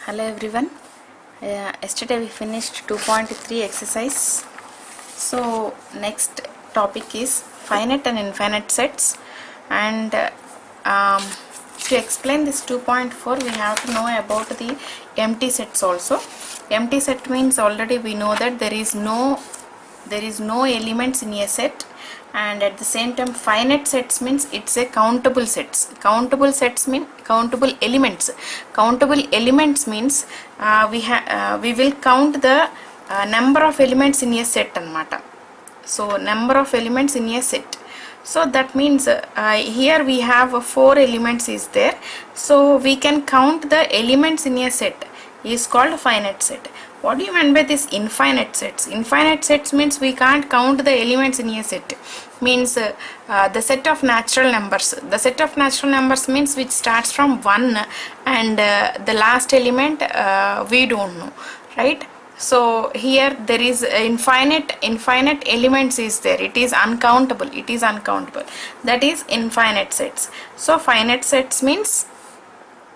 Hello everyone. Yesterday we finished 2.3 exercise. So next topic is finite and infinite sets, and to explain this 2.4 we have to know about the empty sets also. Empty set means already we know that there is no elements in a set, and at the same time finite sets means it's a countable sets. Countable sets mean countable elements. Countable elements means we will count the number of elements in a set anamata. So number of elements in a set. So that means here we have 4 elements is there, so we can count the elements in a set is called finite set. What do you mean by this infinite sets? Infinite sets means we can't count the elements in a set. Means the set of natural numbers. The set of natural numbers means which starts from 1 and the last element we don't know, right? So here there is infinite elements is there. It is uncountable. That is infinite sets. So finite sets means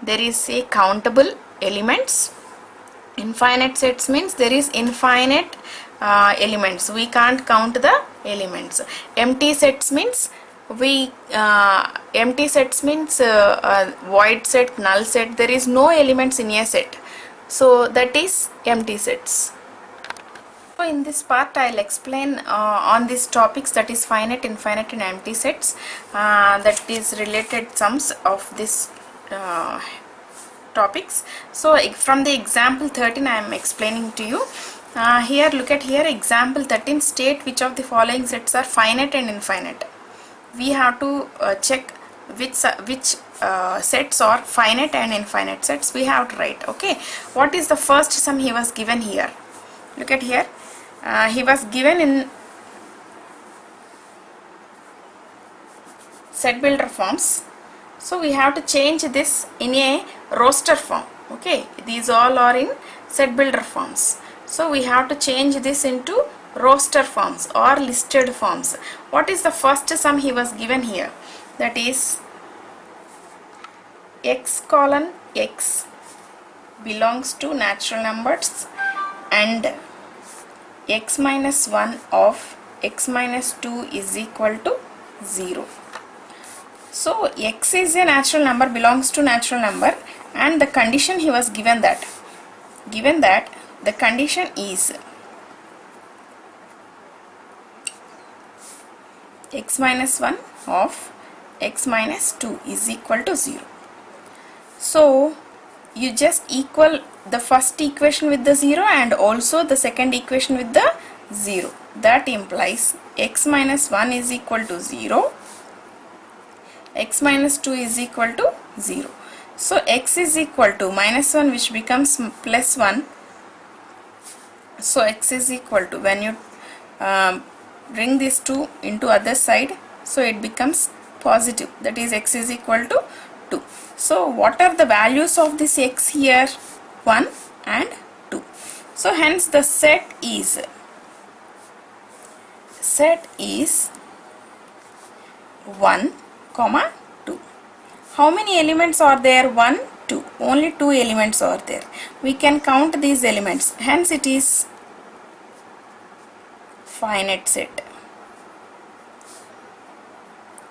there is a countable elements. Infinite sets means there is infinite elements. We can't count the elements. Empty sets means void set, null set. There is no elements in a set. So that is empty sets. So in this part I'll explain on these topics, that is finite, infinite and empty sets, that is related sums of this topics. So from the example 13 I am explaining to you. Here look at here, example 13, state which of the following sets are finite and infinite. We have to check which sets are finite and infinite sets. We have to write. Okay, what is the first sum he was given here? Look at here, he was given in set builder forms. So we have to change this in a roster form. Okay, these all are in set builder forms. So we have to change this into roster forms or listed forms. What is the first sum he was given here? That is x colon x belongs to natural numbers and x minus 1 of x minus 2 is equal to 0. So x is a natural number, belongs to natural number, and the condition he was given that the condition is x minus 1 of x minus 2 is equal to 0. So you just equal the first equation with the 0 and also the second equation with the 0. That implies x minus 1 is equal to 0, x minus 2 is equal to 0. So x is equal to minus 1, which becomes plus 1. So x is equal to, when you bring this 2 into other side, so it becomes positive, that is x is equal to 2. So what are the values of this x here? 1 and 2. So hence the set is 1, 2. How many elements are there? 1, 2. Only 2 elements are there. We can count these elements. Hence it is finite set.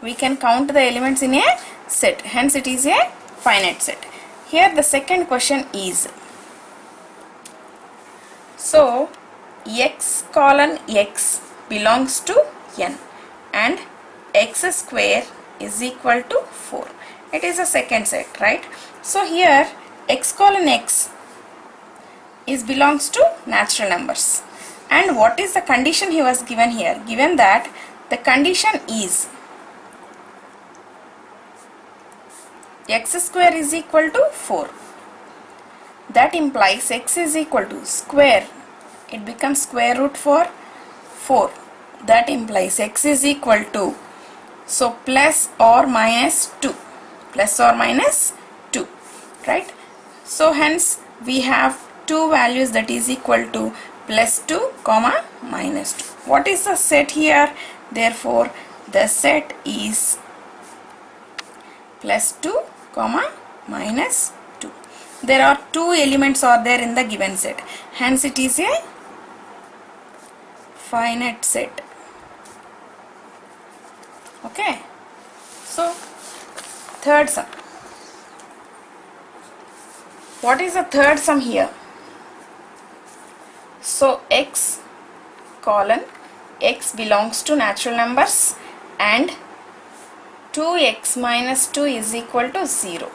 We can count the elements in a set. Hence it is a finite set. Here the second question is, so x colon x belongs to n and x square is equal to 4. It is a second set, right? So here x colon x is belongs to natural numbers, and what is the condition he was given here? Given that the condition is x square is equal to 4. That implies x is equal to square, it becomes square root for 4. That implies x is equal to, so plus or minus 2, right? So hence we have two values, that is equal to plus 2 comma minus 2. What is the set here? Therefore the set is plus 2 comma minus 2. There are two elements are there in the given set, hence it is a finite set. Okay, so third sum. What is the third sum here? So x colon x belongs to natural numbers and 2x minus 2 is equal to 0.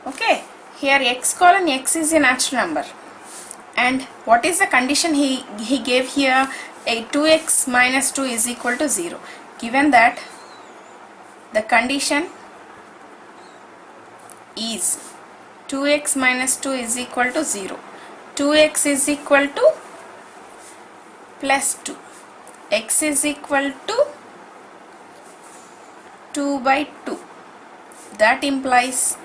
Okay, here x colon x is a natural number, and what is the condition he gave here? A 2x minus 2 is equal to 0. Given that the condition is 2x minus 2 is equal to 0, 2x is equal to plus 2, x is equal to 2 by 2. That implies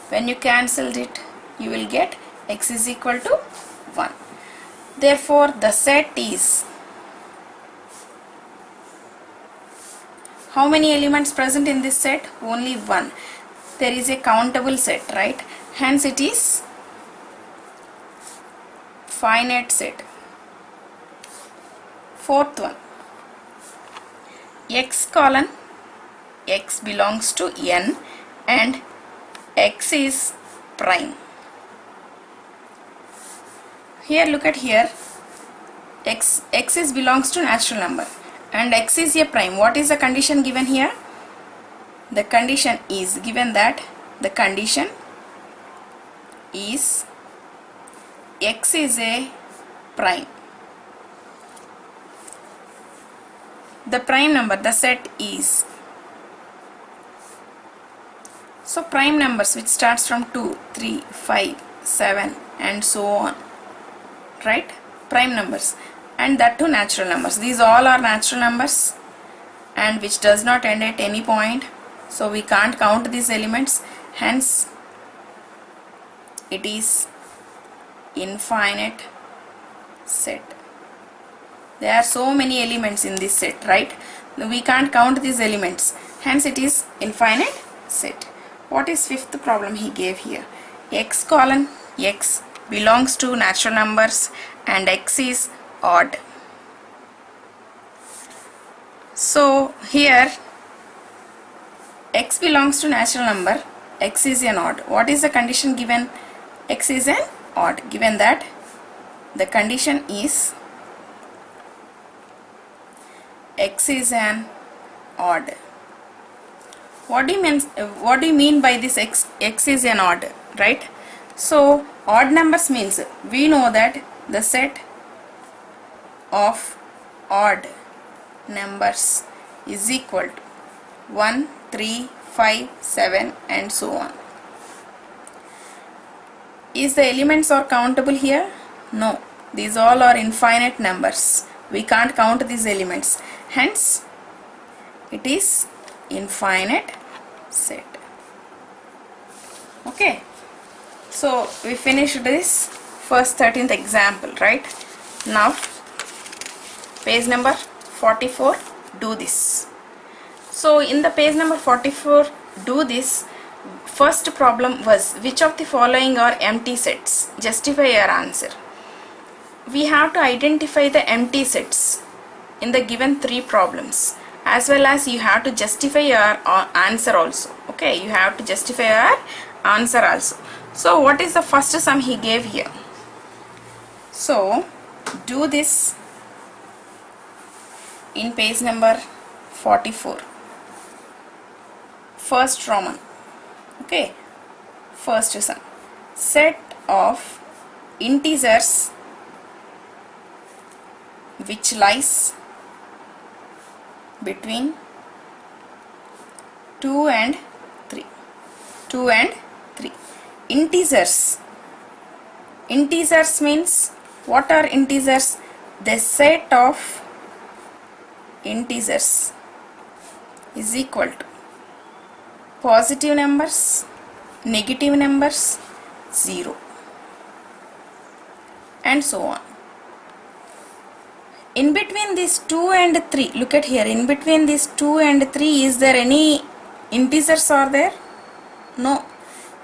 when you cancel it, you will get x is equal to 1. Therefore, the set is, how many elements present in this set? Only one. There is a countable set, right? Hence it is finite set. Fourth one, x colon x belongs to n and x is prime. Here, look at here, x is belongs to natural number and x is a prime. What is the condition given here? The condition is given that the condition is x is a prime. The prime number, the set is, so prime numbers which starts from 2, 3, 5, 7 and so on, right? Prime numbers, and that too natural numbers. These all are natural numbers and which does not end at any point, so we can't count these elements, hence it is infinite set. There are so many elements in this set, right? We can't count these elements, hence it is infinite set. What is fifth problem he gave here? X colon x belongs to natural numbers and x is odd. So here x belongs to natural number, x is an odd. What is the condition given? X is an odd. Given that the condition is x is an odd. What do you mean by this x is an odd, right? So odd numbers means we know that the set of odd numbers is equal to 1, 3, 5, 7 and so on. Is the elements are countable here? No, these all are infinite numbers. We can't count these elements, hence it is infinite set. Okay, so we finished this first 13th example, right? Now page number 44, do this. So in the page number 44, do this. First problem was, which of the following are empty sets? Justify your answer. We have to identify the empty sets in the given three problems, as well as you have to justify your answer also. Okay, you have to justify your answer also. So what is the first sum he gave here? So do this in page number 44. First Roman. Okay, first sum, set of integers which lies between 2 and 3. 2 and 3. Integers. Integers means, what are integers? The set of integers is equal to positive numbers, negative numbers, 0 and so on. In between these 2 and 3, look at here, in between these 2 and 3, is there any integers are there? No,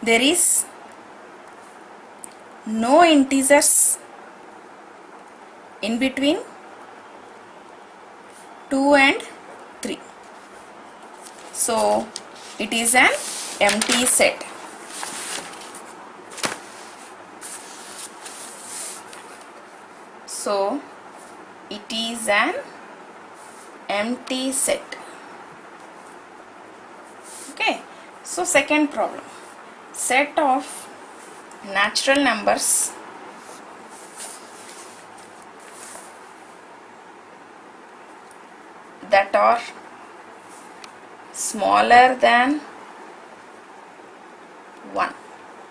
there is no integers in between 2 and 3. So it is an empty set. So it is an empty set. Okay. So second problem. Set of natural numbers that are smaller than 1.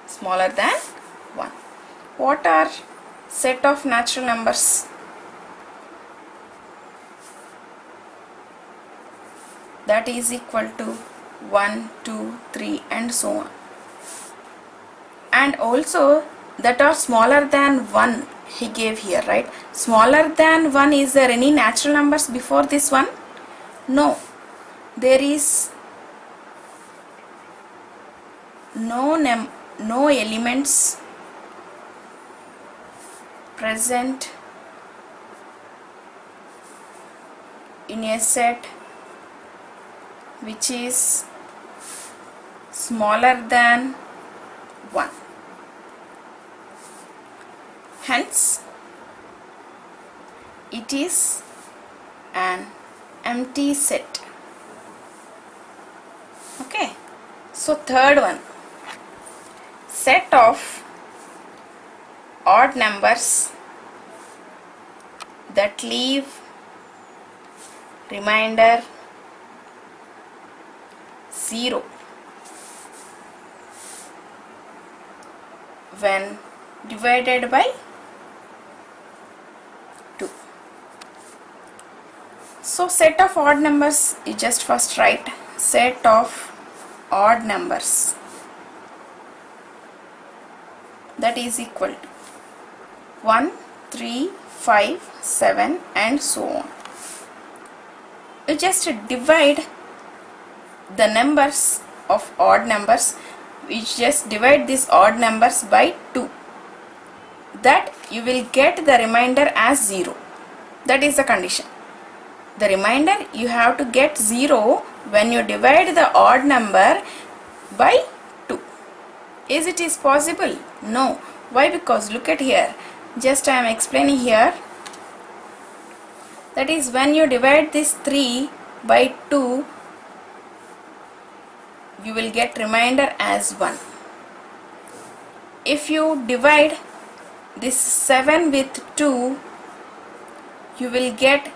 Smaller than 1. What are set of natural numbers? That is equal to 1, 2, 3 and so on. And also that are smaller than 1 he gave here, right? Smaller than 1, is there any natural numbers before this one? No. There is no elements present in a set which is smaller than 1. Hence, it is an empty set. Okay. So third one, set of odd numbers that leave remainder 0 when divided by 2. So set of odd numbers, you just first write set of odd numbers that is equal to 1, 3, 5, 7 and so on. You just divide the numbers of odd numbers, you just divide these odd numbers by 2. That you will get the remainder as 0. That is the condition. The remainder you have to get 0 when you divide the odd number by 2. Is it is possible? No. Why? Because look at here. Just I am explaining here. That is, when you divide this 3 by 2, you will get remainder as 1. If you divide this 7 with 2, you will get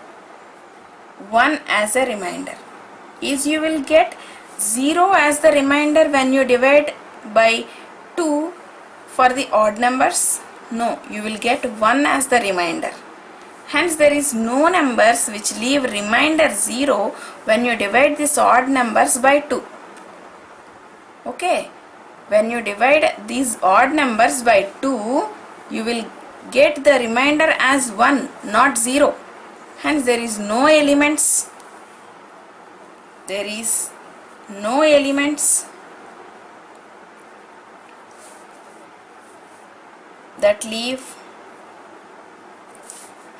1 as a remainder. Is you will get 0 as the remainder when you divide by 2 for the odd numbers? No, you will get 1 as the remainder. Hence there is no numbers which leave remainder 0 when you divide these odd numbers by 2. Okay, when you divide these odd numbers by 2, you will get the remainder as 1, not 0. Hence there is no elements. There is no elements that leave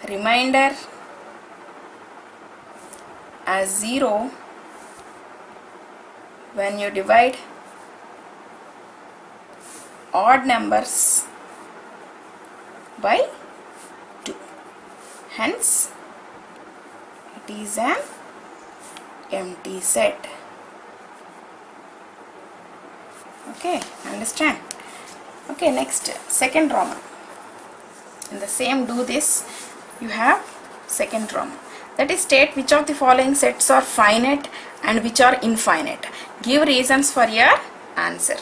remainder as 0 when you divide odd numbers by 2. Hence it is an empty set. Okay, understand? Okay, next, second Roman. In the same do this, you have second Roman. That is, state which of the following sets are finite and which are infinite. Give reasons for your answer.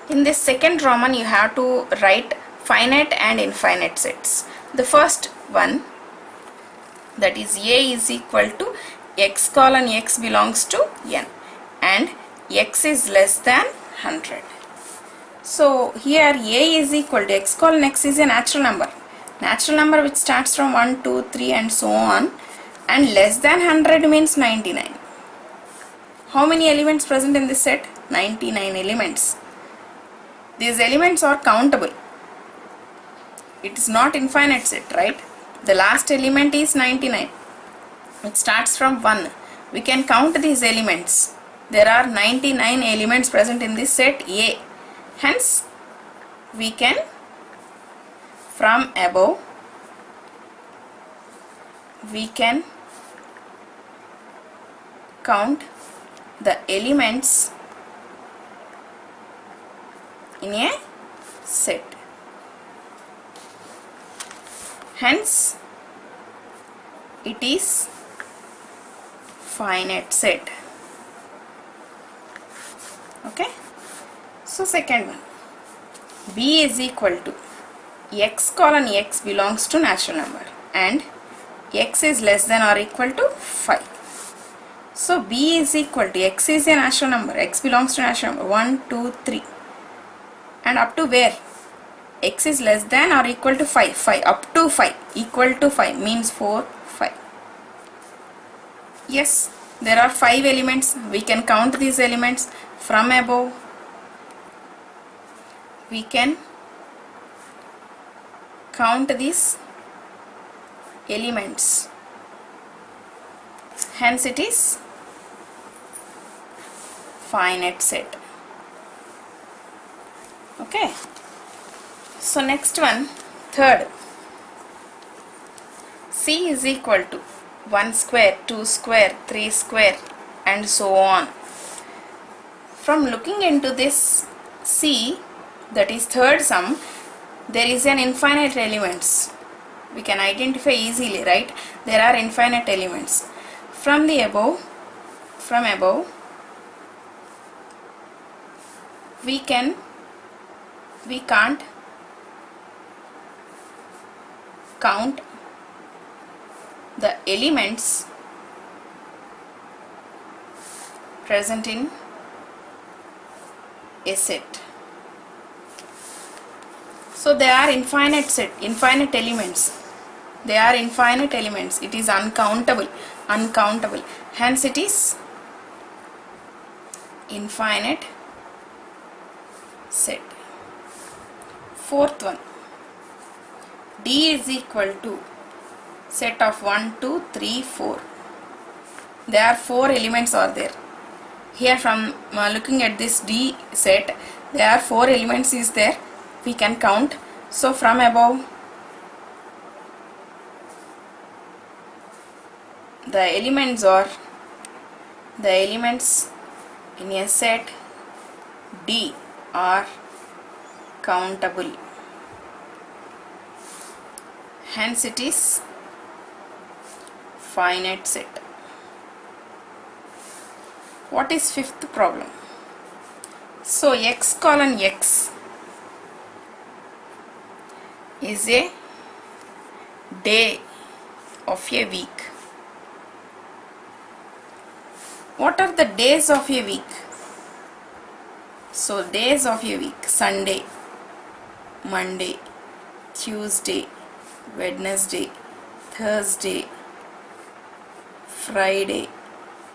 In this second Roman, you have to write finite and infinite sets. The first one, that is A is equal to x colon x belongs to n and x is less than 100. So here A is equal to x colon x is a natural number. Natural number which starts from 1, 2, 3 and so on, and less than 100 means 99. How many elements present in this set? 99 elements. These elements are countable. it is not infinite set, right? The last element is 99. It starts from 1. We can count these elements. There are 99 elements present in this set A. Hence, we can, from above, we can count the elements in a set. Hence, it is finite set. Okay. So second one, B is equal to x colon x belongs to natural number and x is less than or equal to 5. So B is equal to, x is a natural number, x belongs to natural number 1, 2, 3, and up to where? X is less than or equal to 5, 5, up to 5, equal to 5 means 4, 5. Yes, there are 5 elements. We can count these elements from above. We can count these elements. Hence it is finite set. Okay. So next one, third. C is equal to 1 square, 2 square, 3 square and so on. From looking into this C, that is third sum, there is an infinite elements. We can identify easily, right? There are infinite elements. From above, we can't count the elements present in a set. So they are infinite elements. They are infinite elements. It is uncountable. Hence it is infinite set. Fourth one, D is equal to set of 1, 2, 3, 4. There are 4 elements are there. Here from looking at this D set, there are 4 elements is there. We can count. So from above, the elements in a set D are countable. Hence it is finite set. What is fifth problem? So x colon x is a day of a week. What are the days of a week? So days of a week: Sunday, Monday, Tuesday, Wednesday, Thursday, Friday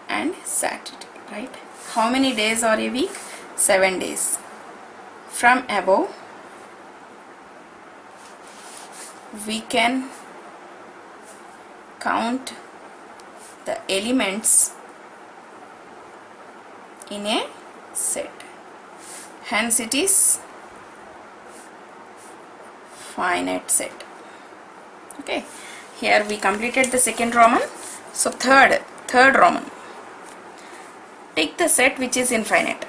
and Saturday, right? How many days are a week? 7 days. From above, we can count the elements in a set. Hence it is finite set. Okay, here we completed the second Roman. So third Roman, take the set which is infinite.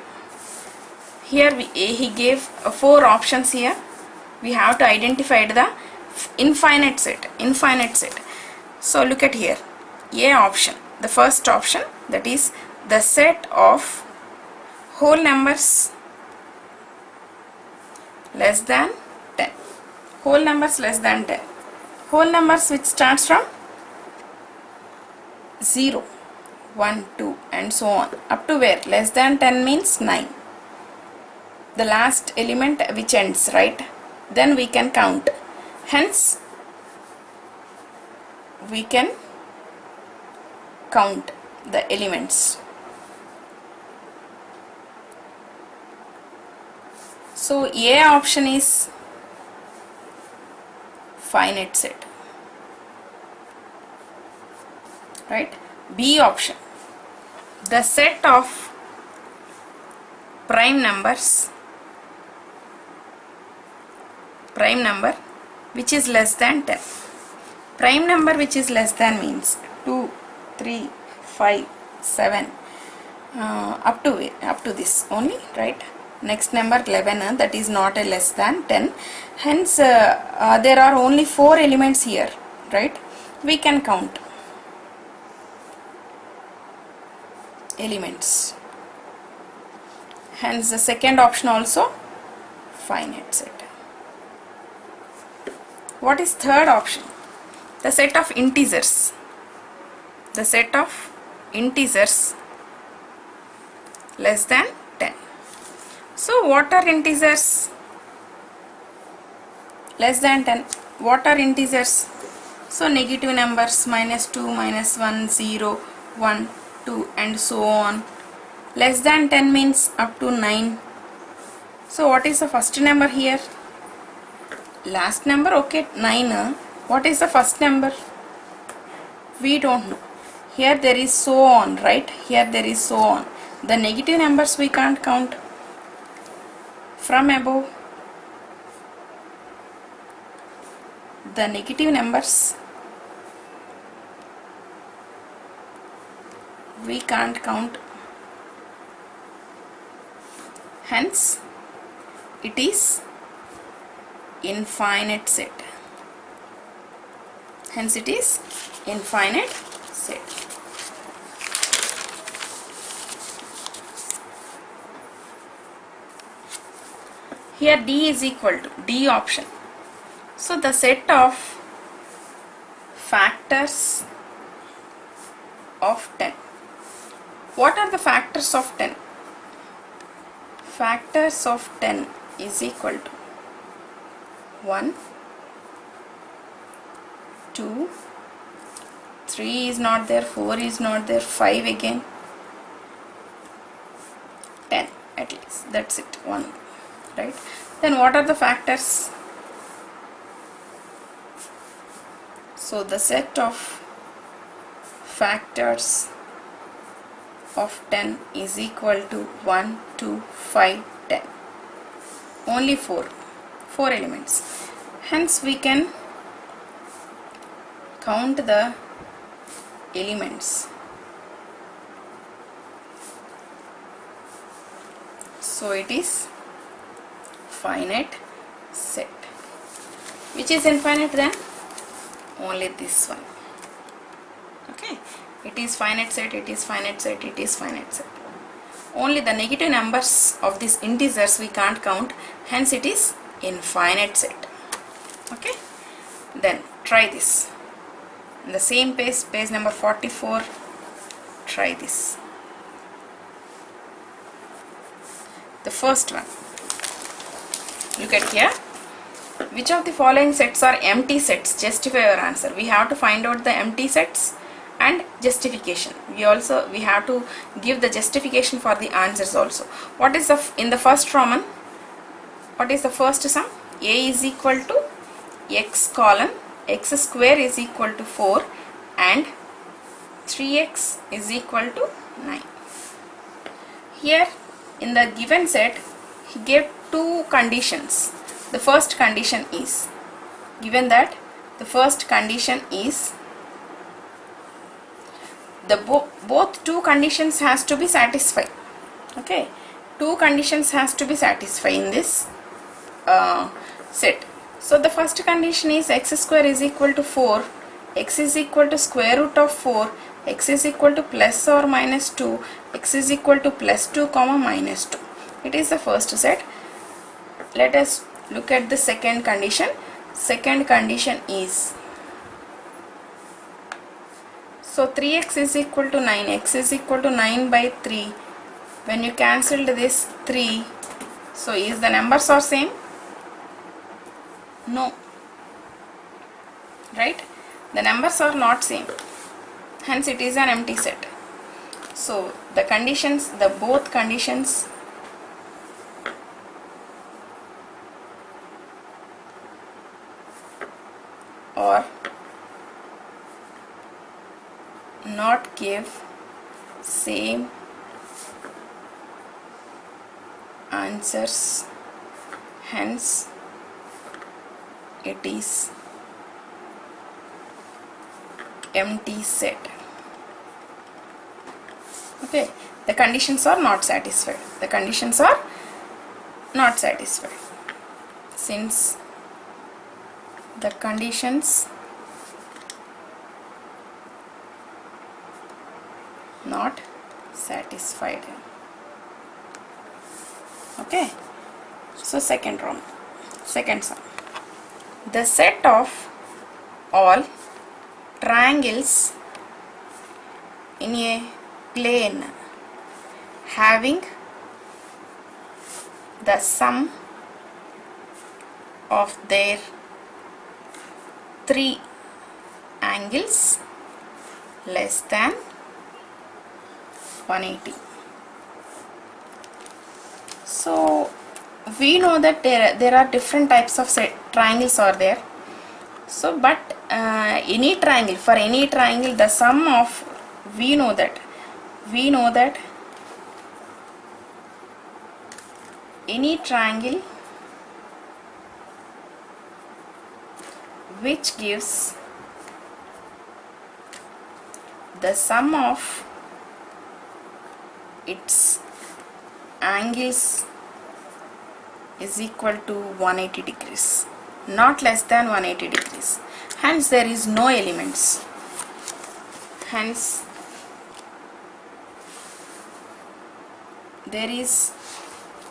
Here he gave 4 options. Here we have to identify the infinite set. So look at here, A option, the first option, that is the set of whole numbers less than 10. Whole numbers less than 10. Whole numbers which starts from 0, 1, 2 and so on up to where? Less than 10 means 9. The last element which ends, right? Then we can count. Hence we can count the elements. So A option is finite set, right? B option, the set of prime number which is less than 10. Prime number which is less than means 2, 3, 5, 7, up to this only, right? Next number 11, that is not a less than 10. Hence there are only 4 elements here, right? We can count elements. Hence the second option also finite set. What is third option? The set of integers. The set of integers less than 10. So what are integers less than 10? What are integers? So negative numbers -2, -1, 0, 1, 2 and so on. Less than 10 means up to 9. So what is the first number here? Last number, okay, 9. What is the first number? We don't know. Here there is so on, right? Here there is so on. The negative numbers we can't count. From above, the negative numbers we can't count. Hence it is infinite set. Hence it is infinite set. Here D is equal to D option. So the set of factors of 10. What are the factors of 10? Factors of 10 is equal to 1, 2, 3 is not there, 4 is not there, 5 again, 10 at least, that's it, 1, right? Then what are the factors? So the set of factors of 10 is equal to 1, 2, 5, 10. Only 4 elements. Hence we can count the elements. So it is finite set. Which is infinite then? Only this one. Okay, it is finite set, it is finite set, it is finite set. Only the negative numbers of these integers we can't count, hence it is infinite set. Okay, then try this. In the same page, page number 44, try this. The first one, look at here. Which of the following sets are empty sets? Justify your answer. We have to find out the empty sets and justification. We have to give the justification for the answers also. What is in the first Roman? What is the first sum? A is equal to x colon x square is equal to 4 and 3x is equal to 9. Here in the given set he gave two conditions. The first condition is given that the first condition is the both two conditions has to be satisfied. Okay, two conditions has to be satisfied in this set. So the first condition is x square is equal to 4, x is equal to square root of 4, x is equal to plus or minus 2, x is equal to plus 2 comma minus 2. It is the first set. Let us look at the second condition. Second condition is, so 3x is equal to 9, x is equal to 9 by 3. When you cancelled this 3, so is the numbers are same? No, right? The numbers are not same, hence it is an empty set. So the conditions, the both conditions or not give same answers, hence it is empty set. Okay, the conditions are not satisfied. The conditions are not satisfied. Since the conditions not satisfied. Okay, so second sum. The set of all triangles in a plane having the sum of their three angles less than 180. So we know that there are different types of triangles are there. So but any triangle, for any triangle the sum of, we know that any triangle which gives the sum of its angles is equal to 180 degrees, not less than 180 degrees. Hence there is no elements. Hence there is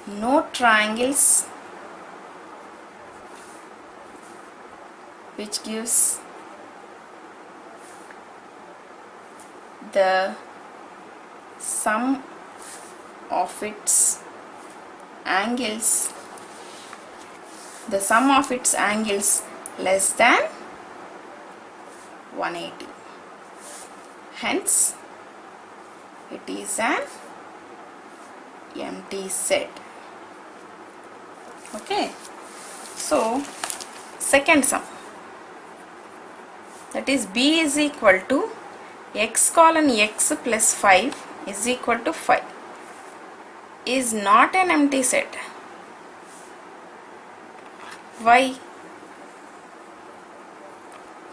no triangles which gives the sum of its angles less than 180. Hence it is an empty set. Okay, so second sum, that is b is equal to x colon x plus 5 is equal to 5 is not an empty set. Why?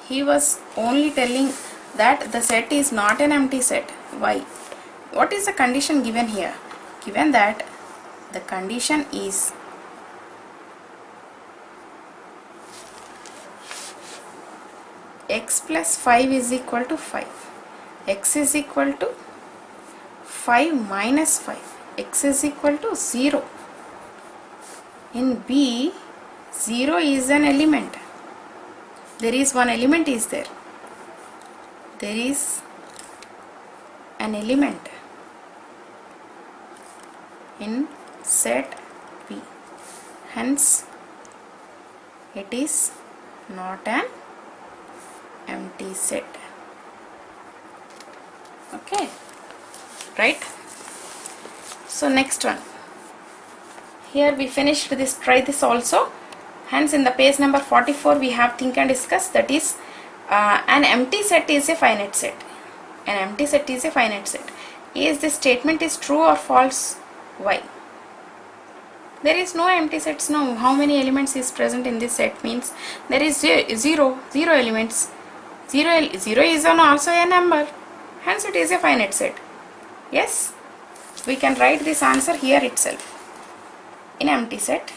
He was only telling that the set is not an empty set. Why? What is the condition given here? Given that the condition is x plus 5 is equal to 5, x is equal to 5 minus 5, x is equal to 0. In B, 0 is an element. There is one element is there. There is an element in set B. Hence, it is not an empty set. Okay, right? So next one. Here we finished this. Try this also. Hence, in the page number 44, we have think and discuss. That is, an empty set is a finite set. An empty set is a finite set. Is this statement is true or false? Why? There is no empty sets now. How many elements is present in this set? Means there is zero elements. Zero is also a number. Hence, it is a finite set. Yes, we can write this answer here itself. In empty set,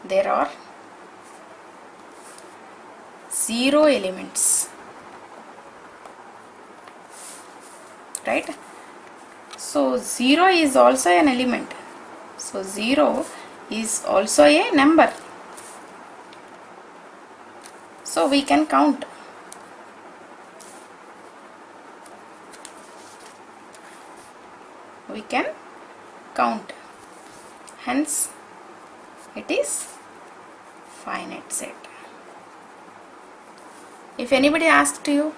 there are 0 elements, right? So 0 is also an element. So 0 is also a number. So we can count. We can count. Hence, it is finite set. If anybody asked you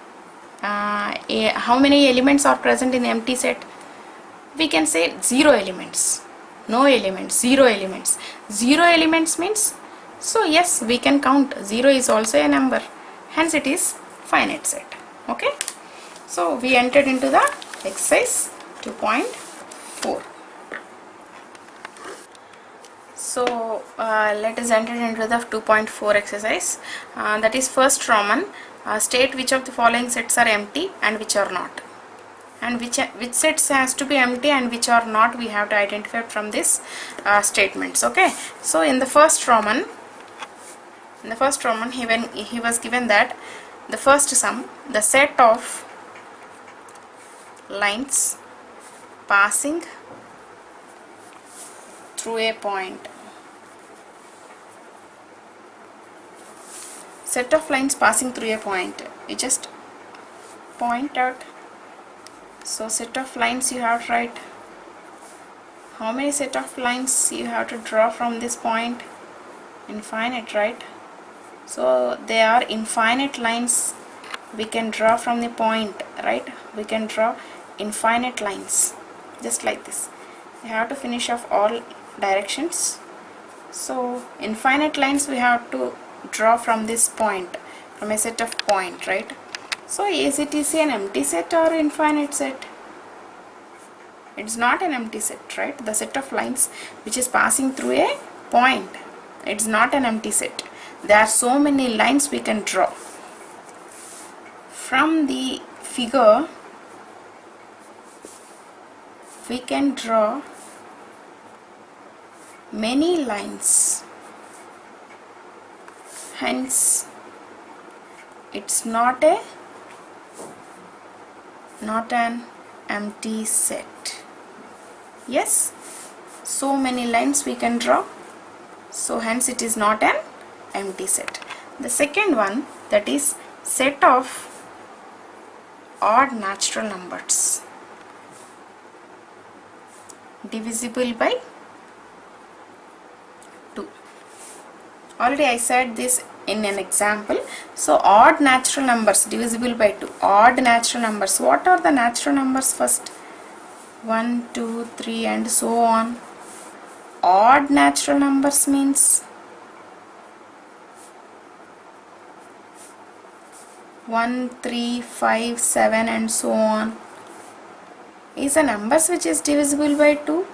how many elements are present in empty set, we can say 0 elements. No elements, 0 elements. 0 elements means So yes, we can count 0 is also a number, hence it is finite set. Okay, so we entered into the exercise 2.4. So let us enter into the 2.4 exercise. That is first Roman. State which of the following sets are empty and which are not, and which sets has to be empty and which are not, we have to identify from this statements. Okay, so in the first Roman, he was given that the first sum, the set of lines passing through a point, set of lines passing through a point, you just point out. So set of lines, you have to write how many set of lines you have to draw from this point. Infinite, right? So there are infinite lines we can draw from the point, right? We can draw infinite lines just like this. We have to finish off all directions. So infinite lines we have to draw from this point, from a set of point, right? So is it an empty set or infinite set? It's not an empty set, right? The set of lines which is passing through a point, it's not an empty set. There are so many lines we can draw. From the figure we can draw many lines, hence it's not an empty set. Yes, so many lines we can draw, so hence it is not an empty set. The second one, that is set of odd natural numbers divisible by 2. Already I said this in an example. So odd natural numbers divisible by 2. Odd natural numbers. What are the natural numbers first? 1, 2, 3 and so on. Odd natural numbers means 1, 3, 5, 7 and so on. Is a numbers which is divisible by 2?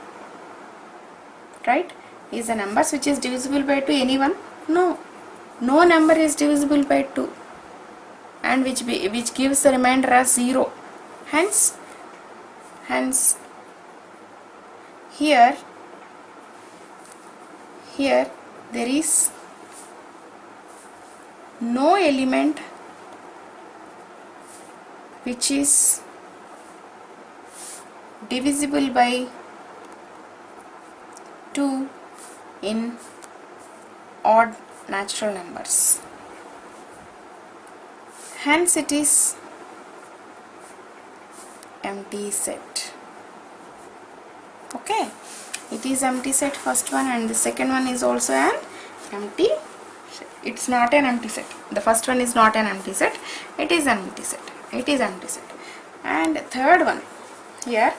Right? Is a numbers which is divisible by 2 anyone? No. No number is divisible by 2, and which gives the remainder as 0. Hence here there is no element which is divisible by 2 in odd natural numbers. Hence it is empty set. Okay, it is empty set, first one, and the second one is also an empty set. It's not an empty set. The first one is not an empty set. It is an empty set. It is empty set. And third one, here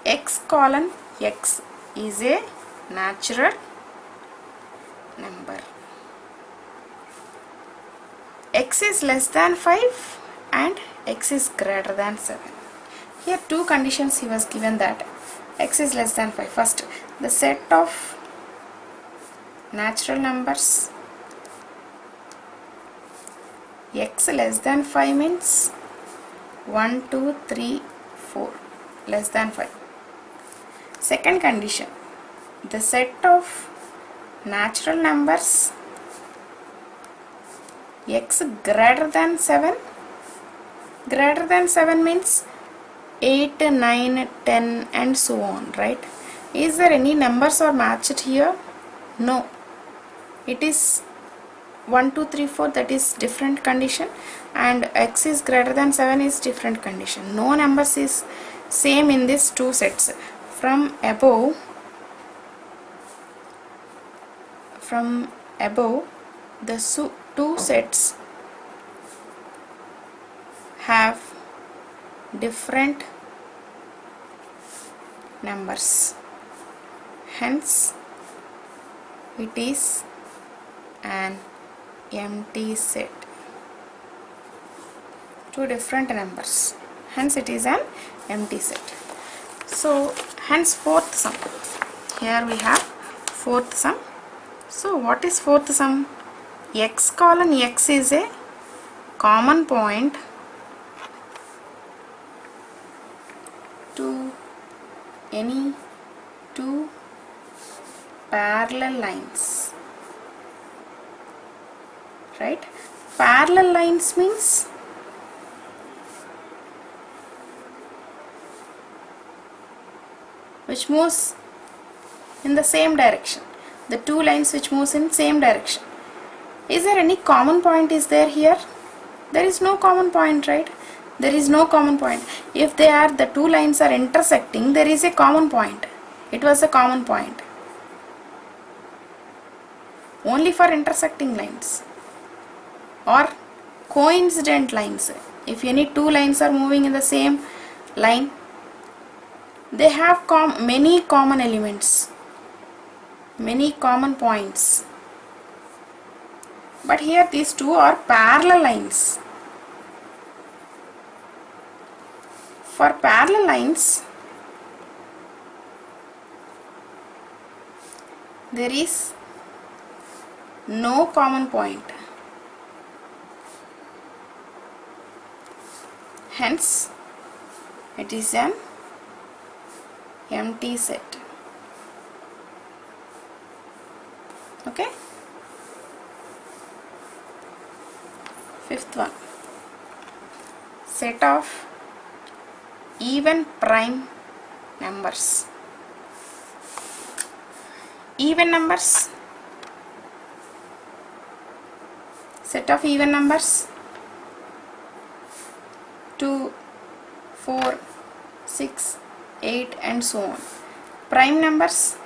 x colon x is a natural number. X is less than 5 and x is greater than 7. Here two conditions he was given, that x is less than 5. First, the set of natural numbers x less than 5 means 1, 2, 3, 4 less than 5. Second condition, the set of natural numbers x greater than 7. Greater than 7 means 8, 9, 10 and so on, right? Is there any numbers are matched here? No. It is 1, 2, 3, 4, that is different condition, and x is greater than 7 is different condition. No numbers is same in these two sets. From above the two sets have different numbers, hence it is an empty set. Two different numbers, hence it is an empty set. So hence fourth sum, here we have fourth sum. So what is fourth sum? X colon x is a common point to any two parallel lines, right? Parallel lines means which moves in the same direction, the two lines which moves in same direction. Is there any common point is there here? There is no common point, right? There is no common point. If the two lines are intersecting, there is a common point. It was a common point only for intersecting lines or coincident lines. If any two lines are moving in the same line, they have many common elements, many common points. But here these two are parallel lines. For parallel lines, there is no common point. Hence, it is an empty set. Okay? Fifth one, set of even prime numbers. Even numbers, set of even numbers 2, 4, 6, 8 and so on. Prime numbers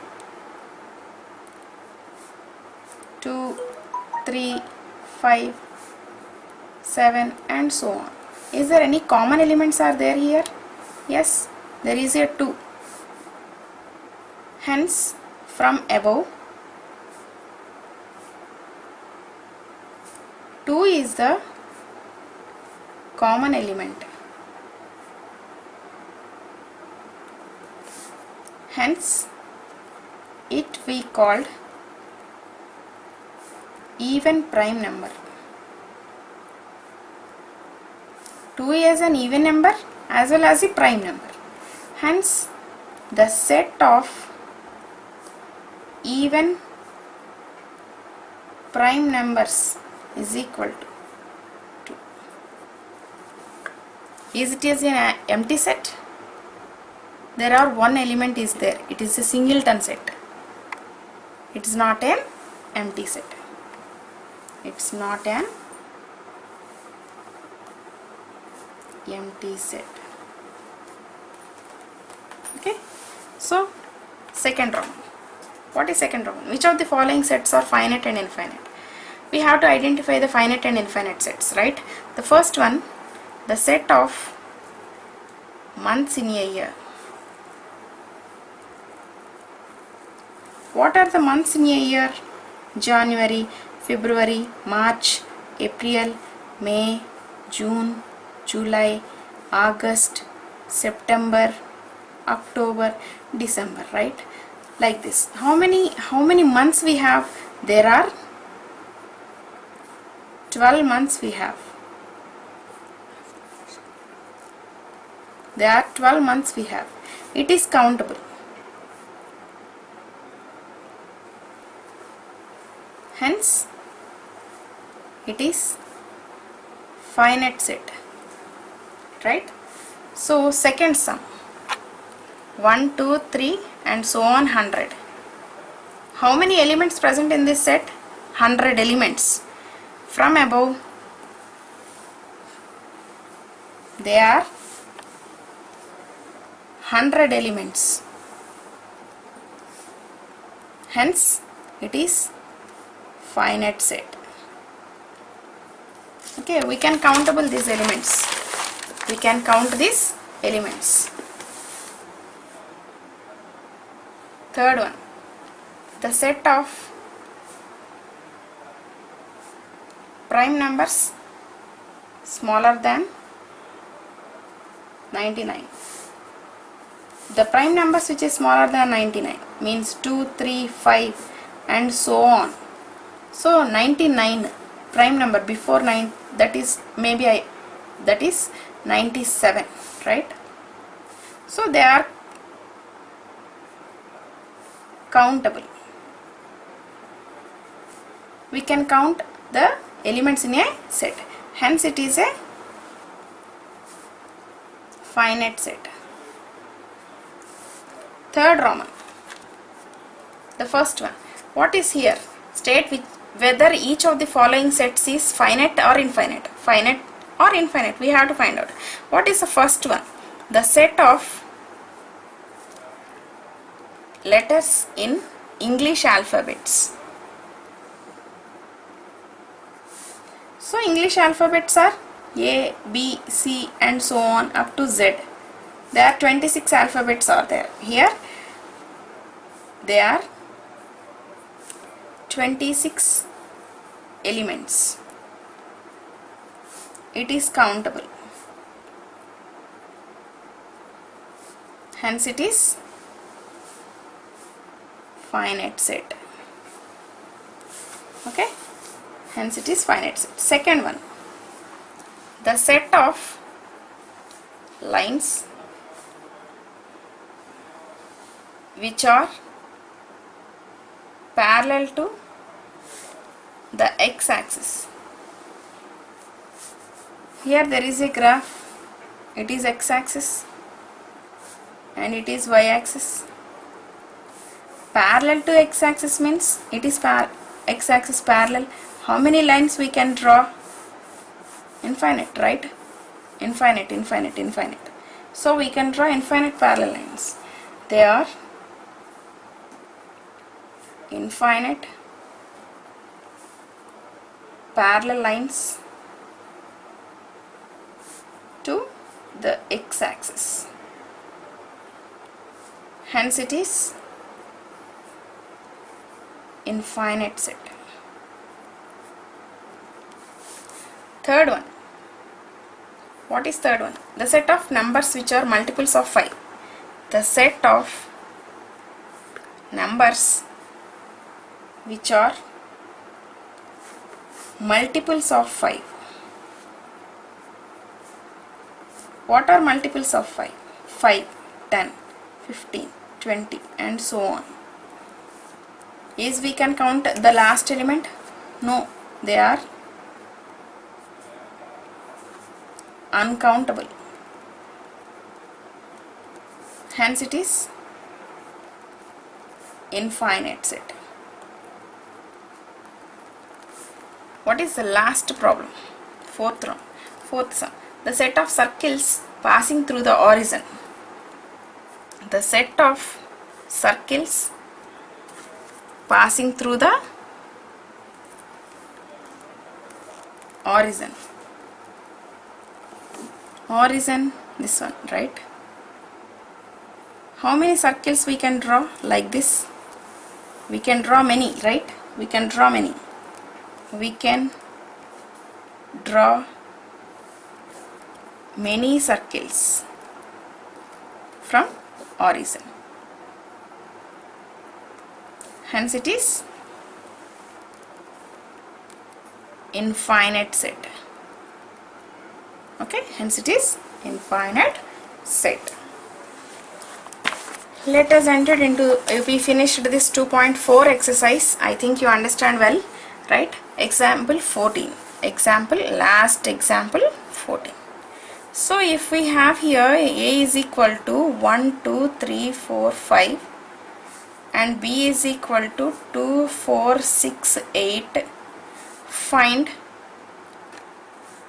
2, 3, 5, 7 and so on. Is there any common elements are there here? Yes, there is a 2. Hence, from above, 2 is the common element. Hence, it we called even prime number. 2 is an even number as well as a prime number. Hence, the set of even prime numbers is equal to 2. Is it is an empty set? There are one element is there. It is a singleton set. It is not an empty set. It's not an empty set. Okay. So, second round. What is second round? Which of the following sets are finite and infinite? We have to identify the finite and infinite sets, right? The first one, the set of months in a year. What are the months in a year? January, February, March, April, May, June, July, August, September, October, December, right? Like this. How many months we have? There are 12 months we have. There are 12 months we have. It is countable. Hence, it is finite set, right? So, second sum, 1, 2, 3 and so on 100. How many elements present in this set? 100 elements. From above, there are 100 elements. Hence, it is finite set. Okay, we can countable these elements. We can count these elements. Third one, the set of prime numbers smaller than 99. The prime numbers which is smaller than 99 means 2, 3, 5 and so on. So 99 prime number before 9, that is that is 97, right? So they are countable. We can count the elements in a set. Hence it is a finite set. Third Roman. The first one. What is here? State whether each of the following sets is finite or infinite. Finite or infinite. We have to find out. What is the first one? The set of letters in English alphabets. So English alphabets are A, B, C and so on up to Z. There are 26 alphabets are there. Here there are 26 elements. It is countable. Hence it is finite set. Okay? Hence it is finite set. Second one. The set of lines which are parallel to the x-axis. Here there is a graph. It is x-axis and it is y-axis. Parallel to x-axis means it is x-axis parallel. How many lines we can draw? Infinite, right? Infinite, infinite, infinite. So we can draw infinite parallel lines. They are infinite parallel lines to the x-axis. Hence it is infinite set. Third one. What is third one? The set of numbers which are multiples of 5. The set of numbers which are multiples of 5. What are multiples of 5? 5, 10, 15, 20 and so on. Is we can count the last element? No, they are uncountable. Hence it is infinite set. What is the last problem? Fourth sum. The set of circles passing through the horizon. The set of circles passing through the horizon. Horizon, this one, right? How many circles we can draw like this? We can draw many, right? We can draw many. We can draw many circles from horizon. Hence it is infinite set. Okay, hence it is infinite set. Let us enter into, we finished this 2.4 exercise. I think you understand well, right? Example 14. Last example 14. So if we have here A is equal to 1, 2, 3, 4, 5 and B is equal to 2, 4, 6, 8, find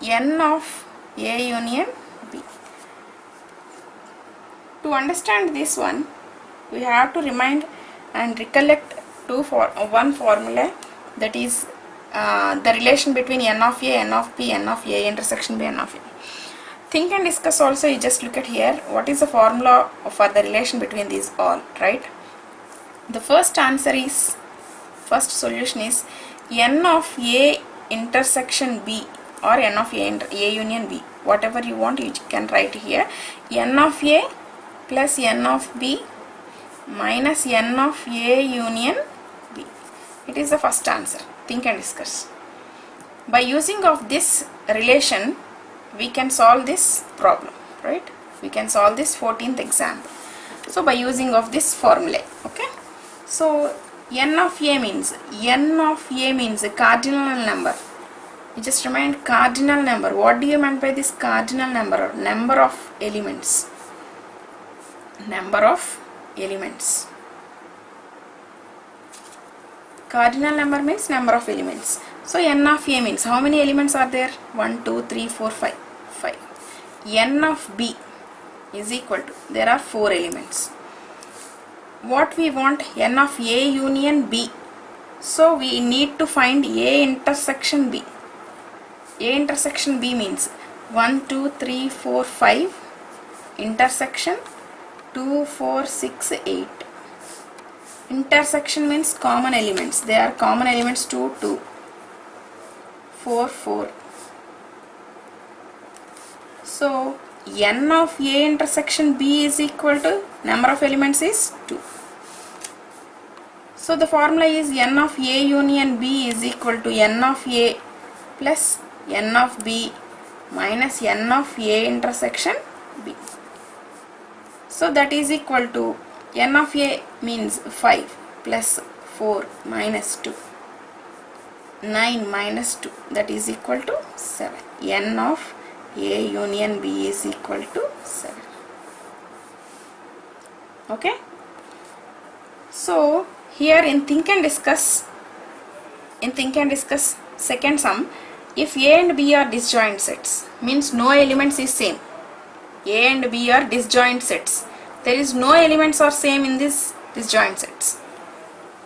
n of A union B. To understand this one, we have to remind and recollect one formula, that is the relation between n of A, n of P, n of A intersection B, n of A. Think and discuss also. You just look at here, what is the formula for the relation between these all, right? The first solution is n of A intersection B or n of A union B, whatever you want you can write here. N of A plus n of B minus n of A union B. It is the first answer. Think and discuss. By using of this relation, we can solve this problem, right? We can solve this 14th example. So by using of this formula, okay? So n of A means a cardinal number. You just remind cardinal number. What do you mean by this cardinal number? Or number of elements. Number of elements. Cardinal number means number of elements. So n of A means how many elements are there? 1, 2, 3, 4, 5. 5. N of B is equal to, there are 4 elements. What we want? N of A union B. So we need to find A intersection B. A intersection B means 1, 2, 3, 4, 5 intersection 2, 4, 6, 8. Intersection means common elements. They are common elements 2, 2, 4, 4. So n of A intersection B is equal to number of elements is 2. So the formula is n of A union B is equal to n of A plus n of B minus n of A intersection B. So that is equal to n of A means 5 plus 4 minus 2. 9 minus 2, that is equal to 7. N of A union B is equal to 7. Okay. So here in think and discuss second sum, if A and B are disjoint sets, means no elements is same. A and B are disjoint sets. There is no elements are same in this disjoint sets.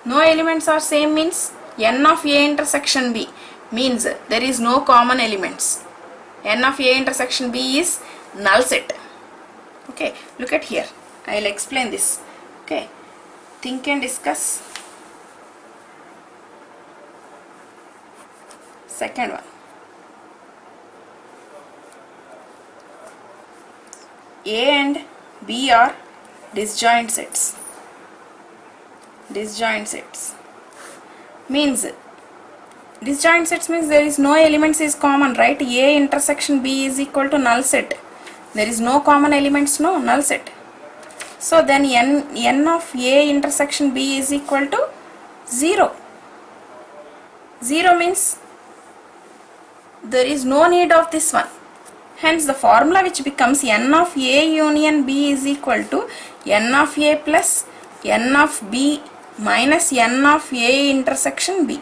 No elements are same means n of A intersection B means there is no common elements. N of A intersection B is null set. Okay, look at here. I will explain this. Okay, think and discuss. Second one. A and B are disjoint sets. Disjoint sets means disjoint sets means there is no elements is common, right? A intersection B is equal to null set. There is no common elements, no null set. So then n of A intersection B is equal to 0. 0 means there is no need of this one. Hence the formula which becomes n of A union B is equal to n of A plus n of B minus n of A intersection B.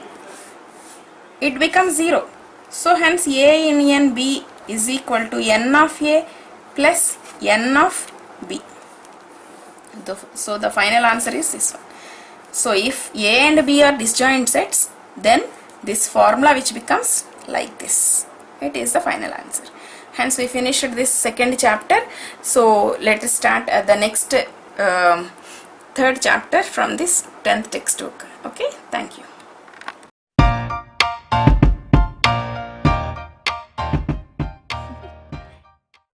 It becomes 0. So hence A union B is equal to n of A plus n of B. So the final answer is this one. So if A and B are disjoint sets, then this formula which becomes like this. It is the final answer. Hence we finished this second chapter. So let us start the next third chapter from this 10th textbook. Okay, thank you.